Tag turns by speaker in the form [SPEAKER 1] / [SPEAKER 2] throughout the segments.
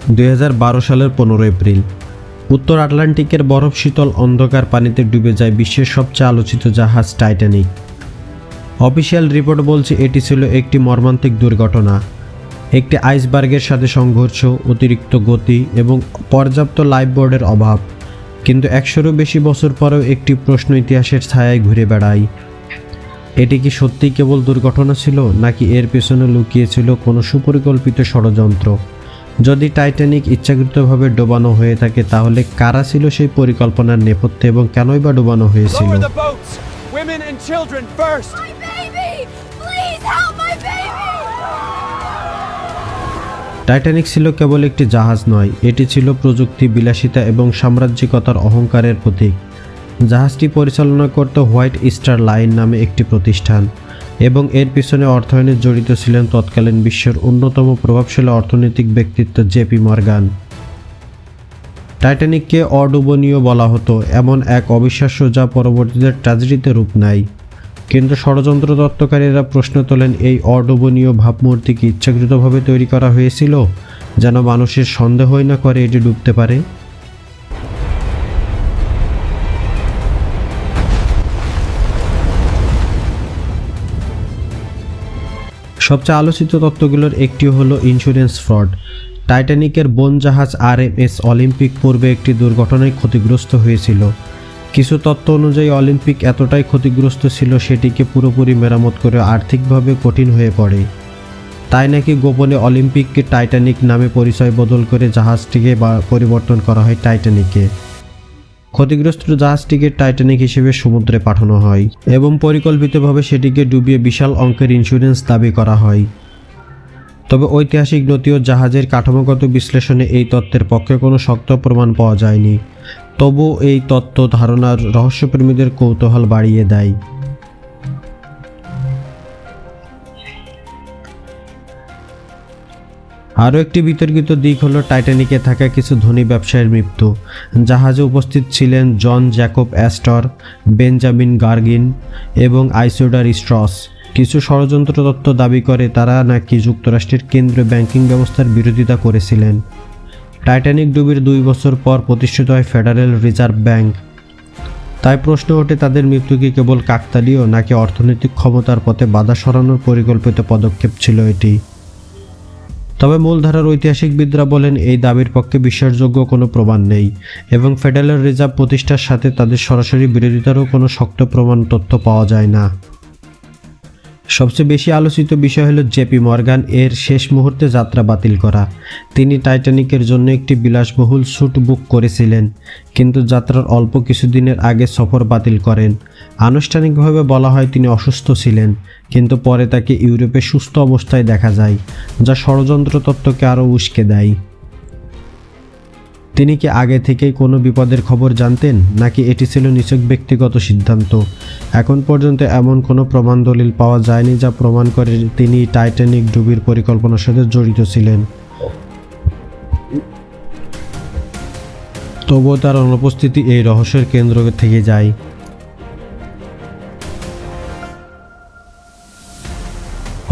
[SPEAKER 1] 2012 সালের 15 এপ্রিল উত্তর আটলান্টিকের বরফ শীতল অন্ধকার পানিতে ডুবে যায় বিশ্বের সবচেয়ে আলোচিত জাহাজ টাইটানিক। অফিসিয়াল রিপোর্ট বলছে এটি ছিল একটি মর্মান্তিক দুর্ঘটনা। একটি আইসবার্গের সাথে সংঘর্ষ, অতিরিক্ত গতি এবং পর্যাপ্ত লাইফবোর্ডের অভাব। কিন্তু 100-এরও বেশি বছর পরেও একটি প্রশ্ন ইতিহাসের ছায়ায় ঘুরে বেড়ায়। এটি কি সত্যিই কেবল দুর্ঘটনা ছিল, নাকি এর পেছনে লুকিয়েছিল কোনো সুপরিকল্পিত ষড়যন্ত্র? যদি টাইটানিক ইচ্ছাকৃতভাবে ডোবানো হয়ে থাকে, তাহলে কারা ছিল সেই পরিকল্পনার নেপথ্যে এবং কেনই বা ডোবানো হয়েছিল? টাইটানিক ছিল কেবল একটি জাহাজ নয়, এটি ছিল প্রযুক্তি, বিলাসিতা এবং সাম্রাজ্যিকতার অহংকারের প্রতীক। জাহাজটি পরিচালনা করত হোয়াইট স্টার লাইন নামে একটি প্রতিষ্ঠান, এবং এর পিছনে অর্থায়নে জড়িত ছিলেন তৎকালীন বিশ্বের অন্যতম প্রভাবশালী অর্থনৈতিক ব্যক্তিত্ব জেপি মর্গান। টাইটানিককে অডুবনীয় বলা হতো, এমন এক অবিশ্বাস্য যা পরবর্তীতে ট্র্যাজেডিতে রূপ নেয়। কিন্তু ষড়যন্ত্র তত্ত্বকারীরা প্রশ্ন তোলেন, এই অডুবনীয় ভাবমূর্তি কি ইচ্ছাকৃতভাবে তৈরি করা হয়েছিল, যেন মানুষের সন্দেহই না করে এটি ডুবতে পারে? সবচেয়ে আলোচিত তত্ত্বগুলোর একটি হলো ইন্স্যুরেন্স ফ্রড। টাইটানিকের বোন জাহাজ RMS অলিম্পিক পূর্বে একটি দুর্ঘটনায় ক্ষতিগ্রস্ত হয়েছিল। কিছু তত্ত্ব অনুযায়ী অলিম্পিক এতটাই ক্ষতিগ্রস্ত ছিল সেটিকে পুরোপুরি মেরামত করে আর্থিকভাবে কঠিন হয়ে পড়ে। তাই নাকি গোপনে অলিম্পিককে টাইটানিক নামে পরিচয় বদল করে জাহাজটিকে পরিবর্তন করা হয় টাইটানিকে। ক্ষতিগ্রস্ত জাহাজটিকে টাইটানিক হিসেবে সমুদ্রে পাঠানো হয় এবং পরিকল্পিতভাবে সেটিকে ডুবিয়ে বিশাল অঙ্কের ইন্স্যুরেন্স দাবি করা হয়। তবে ঐতিহাসিক নথি ও জাহাজের কাঠামোগত বিশ্লেষণে এই তত্ত্বের পক্ষে কোনো শক্ত প্রমাণ পাওয়া যায়নি। তবুও এই তত্ত্ব ধারণার রহস্যপ্রেমীদের কৌতূহল বাড়িয়ে দেয়। আরও একটি বিতর্কিত দিক হলো টাইটানিকে থাকা কিছু ধনী ব্যবসায়ীর মৃত্যু। জাহাজে উপস্থিত ছিলেন জন জ্যাকব অ্যাস্টর, বেঞ্জামিন গার্গিন এবং আইসোডার স্ট্রস। কিছু ষড়যন্ত্র তত্ত্ব দাবি করে তারা নাকি যুক্তরাষ্ট্রের কেন্দ্রীয় ব্যাংকিং ব্যবস্থার বিরোধিতা করেছিলেন। টাইটানিক ডুবির 2 বছর পর প্রতিষ্ঠিত হয় ফেডারেল রিজার্ভ ব্যাংক। তাই প্রশ্ন ওঠে, তাদের মৃত্যু কি কেবল কাকতালীয়, নাকি অর্থনৈতিক ক্ষমতার পথে বাধা সরানোর পরিকল্পিত পদক্ষেপ ছিল এটি? তবে মূলধারার ঐতিহাসিকবিদরা বলেন এই দাবির পক্ষে বিশ্বাসযোগ্য কোনো প্রমাণ নেই এবং ফেডারেল রিজার্ভ প্রতিষ্ঠার সাথে তাদের সরাসরি বিরোধিতারও কোনো শক্ত প্রমাণ তথ্য পাওয়া যায় না। সবচেয়ে বেশি আলোচিত বিষয় হলো জেপি মর্গান এর শেষ মুহূর্তে যাত্রা বাতিল করা। তিনি টাইটানিকের জন্য একটি বিলাসবহুল স্যুট বুক করেছিলেন, কিন্তু যাত্রার অল্প কিছুদিনের আগে সফর বাতিল করেন। আনুষ্ঠানিকভাবে বলা হয় তিনি অসুস্থ ছিলেন, কিন্তু পরে তাকে ইউরোপে সুস্থ অবস্থায় দেখা যায়, যা ষড়যন্ত্র তত্ত্বকে আরও উস্কে দেয়। তিনি কি আগে থেকেই কোনো বিপদের খবর জানতেন, নাকি এটি ছিল নিছক ব্যক্তিগত সিদ্ধান্ত? এখন পর্যন্ত এমন কোনো প্রমাণ দলিল পাওয়া যায়নি যা প্রমাণ করে তিনি টাইটানিক ডুবির পরিকল্পনার সাথে জড়িত ছিলেন। তবুও তার অনুপস্থিতি এই রহস্যের কেন্দ্র থেকে যায়।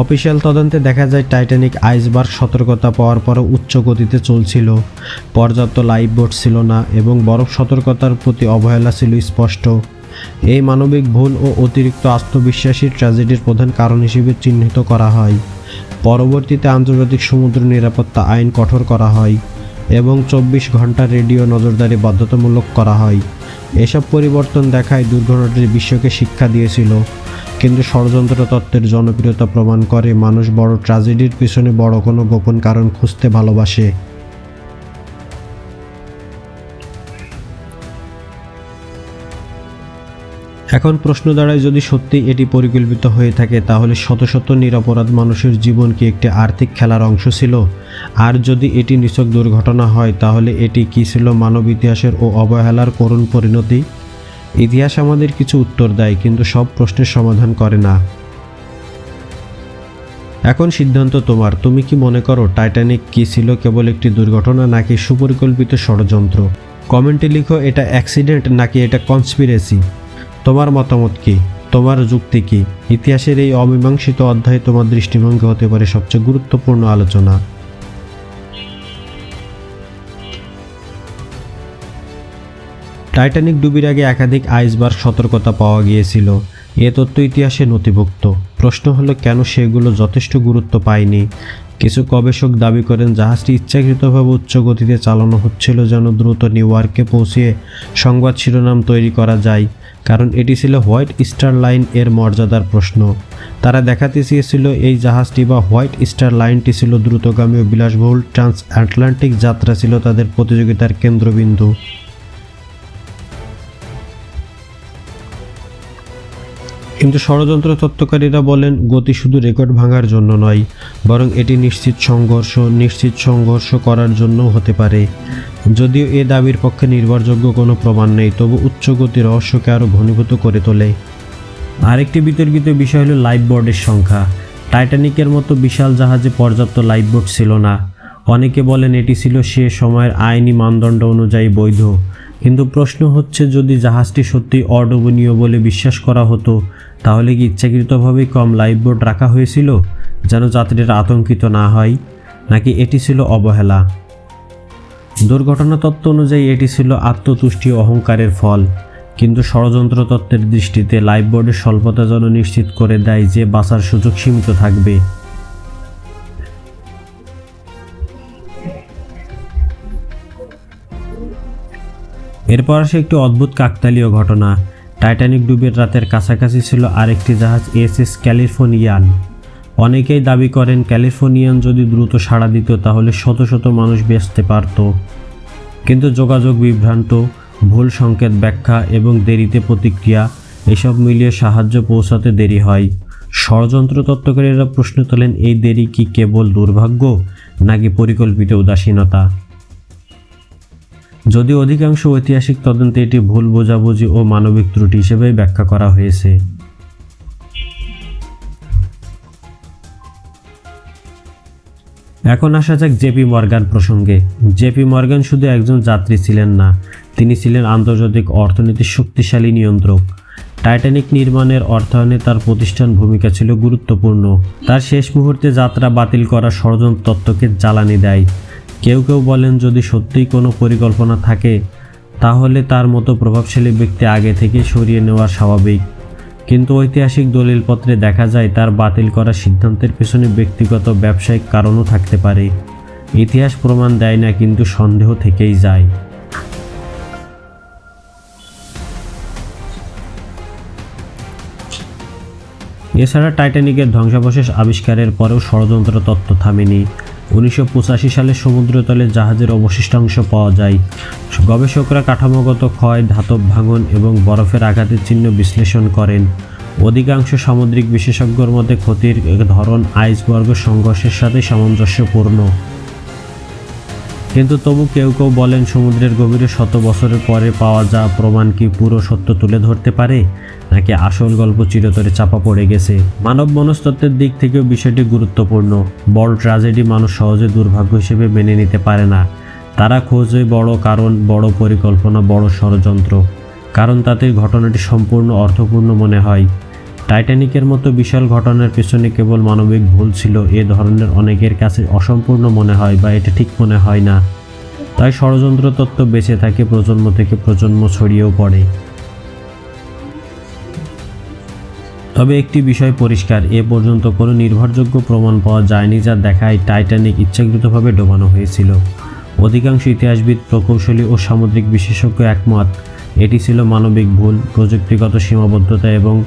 [SPEAKER 1] অফিসিয়াল তদন্তে দেখা যায় টাইটানিক আইসবার্গ সতর্কতা পাওয়ার পরও উচ্চ গতিতে চলছিল, পর্যাপ্ত লাইফবোট ছিল না এবং বরফ সতর্কতার প্রতি অবহেলা ছিল স্পষ্ট। এই মানবিক ভুল ও অতিরিক্ত আত্মবিশ্বাসী ট্র্যাজেডির প্রধান কারণ হিসেবে চিহ্নিত করা হয়। পরবর্তীতে আন্তর্জাতিক সমুদ্র নিরাপত্তা আইন কঠোর করা হয় এবং 24 ঘন্টা রেডিও নজরদারি বাধ্যতামূলক করা হয়। এসব পরিবর্তন দেখায় দুর্ঘটনাটি বিশ্বকে শিক্ষা দিয়েছিল, কিন্তু ষড়যন্ত্র তত্ত্বের জনপ্রিয়তা প্রমাণ করে মানুষ বড় ট্র্যাজেডির পিছনে বড় কোনো গোপন কারণ খুঁজতে ভালোবাসে। এখন প্রশ্ন দাঁড়ায়, যদি সত্যি এটি পরিকল্পিত হয়ে থাকে, তাহলে শত শত নিরপরাধ মানুষের জীবন কি একটি আর্থিক খেলার অংশ ছিল? আর যদি এটি নিছক দুর্ঘটনা হয়, তাহলে এটি কি ছিল মানব ইতিহাসের ও অবহেলার করুণ পরিণতি? ইতিহাস আমাদের কিছু উত্তর দেয়, কিন্তু সব প্রশ্নের সমাধান করে না। এখন সিদ্ধান্ত তোমার। তুমি কি মনে করো টাইটানিক কি ছিল কেবল একটি দুর্ঘটনা, নাকি সুপরিকল্পিত ষড়যন্ত্র? কমেন্টে লিখো এটা অ্যাক্সিডেন্ট নাকি এটা কনস্পিরেসি। তোমার মতামত কি? তোমার যুক্তি কি? ইতিহাসের এই অমীমাংসিত অধ্যায়ে তোমার দৃষ্টিভঙ্গি হতে পারে সবচেয়ে গুরুত্বপূর্ণ আলোচনা। টাইটানিক ডুবির আগে একাধিক আইসবার্গ সতর্কতা পাওয়া গিয়েছিল। এ তথ্য ইতিহাসে নথিভুক্ত। প্রশ্ন হলো কেন সেগুলো যথেষ্ট গুরুত্ব পায়নি। কিছু গবেষক দাবি করেন জাহাজটি ইচ্ছাকৃতভাবে উচ্চ গতিতে চালানো হচ্ছিল যেন দ্রুত নিউ ইয়র্কে পৌঁছিয়ে সংবাদ শিরোনাম তৈরি করা যায়, কারণ এটি ছিল হোয়াইট স্টার লাইন এর মর্যাদার প্রশ্ন। তারা দেখাতে চেয়েছিল এই জাহাজটি বা হোয়াইট স্টার লাইনটি ছিল দ্রুতগামী ও বিলাসবহুল ট্রান্স আটলান্টিক যাত্রা ছিল তাদের প্রতিযোগিতার কেন্দ্রবিন্দু। কিন্তু ষড়যন্ত্র তত্ত্বকারীরা বলেন গতি শুধু রেকর্ড ভাঙার জন্য নয়, বরং এটি নিশ্চিত সংঘর্ষ করার জন্যও হতে পারে। যদিও এ দাবির পক্ষে নির্ভরযোগ্য কোনো প্রমাণ নেই, তবু উচ্চ গতি রহস্যকে আরও ঘনীভূত করে তোলে। আরেকটি বিতর্কিত বিষয় হলো লাইফবোর্ডের সংখ্যা। টাইটানিকের মতো বিশাল জাহাজে পর্যাপ্ত লাইফবোট ছিল না। অনেকে বলেন এটি ছিল সে সময়ের আইনি মানদণ্ড অনুযায়ী বৈধ। কিন্তু প্রশ্ন হচ্ছে, যদি জাহাজটি সত্যিই অডোবনীয় বলে বিশ্বাস করা হতো, তাহলে কি ইচ্ছাকৃতভাবেই কম লাইফবোট রাখা হয়েছিল যেন যাত্রীরা আতঙ্কিত না হয়, নাকি এটি ছিল অবহেলা? দুর্ঘটনা তত্ত্ব অনুযায়ী এটি ছিল আত্মতুষ্টি ও অহংকারের ফল। কিন্তু ষড়যন্ত্র তত্ত্বের দৃষ্টিতে লাইফবোর্ডের স্বল্পতা যেন নিশ্চিত করে দেয় যে বাঁচার সুযোগ সীমিত থাকবে। এরপর আসে একটি অদ্ভুত কাকতালীয় ঘটনা। টাইটানিক ডুবির রাতের কাছাকাছি ছিল আরেকটি জাহাজ এসএস ক্যালিফোর্নিয়ান। অনেকেই দাবি করেন ক্যালিফোর্নিয়ান যদি দ্রুত সাড়া দিত তাহলে শত শত মানুষ বাঁচতে পারত। কিন্তু যোগাযোগ বিভ্রান্ত, ভুল সংকেত ব্যাখ্যা এবং দেরিতে প্রতিক্রিয়া এসব মিলিয়ে সাহায্য পৌঁছাতে দেরি হয়। ষড়যন্ত্র তত্ত্বকারীরা প্রশ্ন তোলেন, এই দেরি কি কেবল দুর্ভাগ্য নাকি পরিকল্পিত উদাসীনতা? যদিও অধিকাংশ ঐতিহাসিক তদন্তে এটি ভুল বোঝাবুঝি ও মানবিক ত্রুটি হিসেবেই ব্যাখ্যা করা হয়েছে। এখন আসা যাক জেপি মর্গান প্রসঙ্গে। জেপি মর্গান শুধু একজন যাত্রী ছিলেন না, তিনি ছিলেন আন্তর্জাতিক অর্থনীতির শক্তিশালী নিয়ন্ত্রক। টাইটানিক নির্মাণের অর্থায়নে তার প্রতিষ্ঠান ভূমিকা ছিল গুরুত্বপূর্ণ। তার শেষ মুহূর্তে যাত্রা বাতিল করা ষড়যন্ত্র তত্ত্বকে জ্বালানি দেয়। কেউ কেউ বলেন যদি সত্যিই কোনো পরিকল্পনা থাকে তাহলে তার মতো প্রভাবশালী ব্যক্তি আগে থেকে সরিয়ে নেওয়া স্বাভাবিক। কিন্তু ঐতিহাসিক দলিলপত্রে দেখা যায় তার বাতিল করার সিদ্ধান্তের পেছনে ব্যক্তিগত ব্যবসায়িক কারণও থাকতে পারে। ইতিহাস প্রমাণ দেয় না, কিন্তু সন্দেহ থেকেই যায়। এছাড়া টাইটানিকের ধ্বংসাবশেষ আবিষ্কারের পরেও ষড়যন্ত্র তত্ত্ব থামেনি। 1985 সালে সমুদ্রতলে জাহাজের অবশিষ্টাংশ পাওয়া যায়। গবেষকরা কাঠামোগত ক্ষয়, ধাতব ভাঙন এবং বরফের আঘাতের চিহ্ন বিশ্লেষণ করেন। অধিকাংশ সামুদ্রিক বিশেষজ্ঞর মতে ক্ষতির ধরন আইসবার্গ সংঘর্ষের সাথে সামঞ্জস্যপূর্ণ। কিন্তু তবু কেউ কেউ বলেন সমুদ্রের গভীরে শত বছরের পরে পাওয়া যাওয়া প্রমাণ কি পুরো সত্য তুলে ধরতে পারে, নাকি আসল গল্প চিরতরে চাপা পড়ে গেছে? মানব মনস্তত্ত্বের দিক থেকেও বিষয়টি গুরুত্বপূর্ণ। বড় ট্র্যাজেডি মানুষ সহজে দুর্ভাগ্য হিসেবে মেনে নিতে পারে না। তারা খোঁজে বড় কারণ, বড় পরিকল্পনা, বড় ষড়যন্ত্র, কারণ তাতে ঘটনাটি সম্পূর্ণ অর্থপূর্ণ মনে হয়। টাইটানিকের মতো বিশাল ঘটনার পেছনে কেবল মানবিক ভুল ছিল এ ধরনের অনেকের কাছে অসম্পূর্ণ মনে হয় বা এটা ঠিক মনে হয় না। তাই ষড়যন্ত্র তত্ত্ব বেঁচে থাকে, প্রজন্ম থেকে প্রজন্ম ছড়িয়েও পড়ে। তবে একটি বিষয় পরিষ্কার, এ পর্যন্ত কোনো নির্ভরযোগ্য প্রমাণ পাওয়া যায়নি যা দেখায় টাইটানিক ইচ্ছাকৃতভাবে ডোবানো হয়েছিল। অধিকাংশ ইতিহাসবিদ, প্রকৌশলী ও সামুদ্রিক বিশেষজ্ঞ একমত এটি ছিল মানবিক ভুল, প্রযুক্তিগত সীমাবদ্ধতা এবং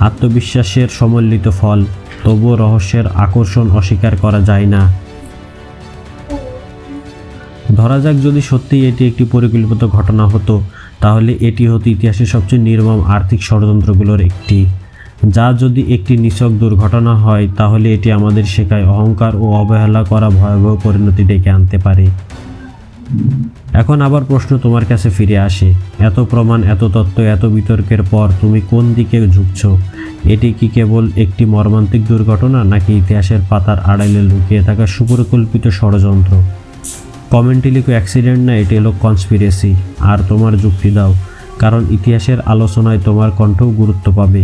[SPEAKER 1] আত্মবিশ্বাসের সম্মিলিত ফল। তবুও রহস্যের আকর্ষণ অস্বীকার করা যায় না। ধরা যাক যদি সত্যিই এটি একটি পরিকল্পিত ঘটনা হতো, তাহলে এটি হতো ইতিহাসের সবচেয়ে নির্মম আর্থিক ষড়যন্ত্রগুলোর একটি। যা যদি একটি নিছক দুর্ঘটনা হয় তাহলে এটি আমাদের শেখায় অহংকার ও অবহেলা করা ভয়াবহ পরিণতি ডেকে আনতে পারে। এখন আবার প্রশ্ন তোমার কাছে ফিরে আসে, এত প্রমাণ, এত তত্ত্ব, এত বিতর্কের পর তুমি কোন দিকে ঝুঁকছ? এটি কি কেবল একটি মর্মান্তিক দুর্ঘটনা, নাকি ইতিহাসের পাতার আড়ালে লুকিয়ে থাকা সুপরিকল্পিত ষড়যন্ত্র? কমেন্টে লিখো অ্যাক্সিডেন্ট না, এটি হলো কনস্পিরেসি। আর তোমার যুক্তি দাও, কারণ ইতিহাসের আলোচনায় তোমার কণ্ঠও গুরুত্ব পাবে।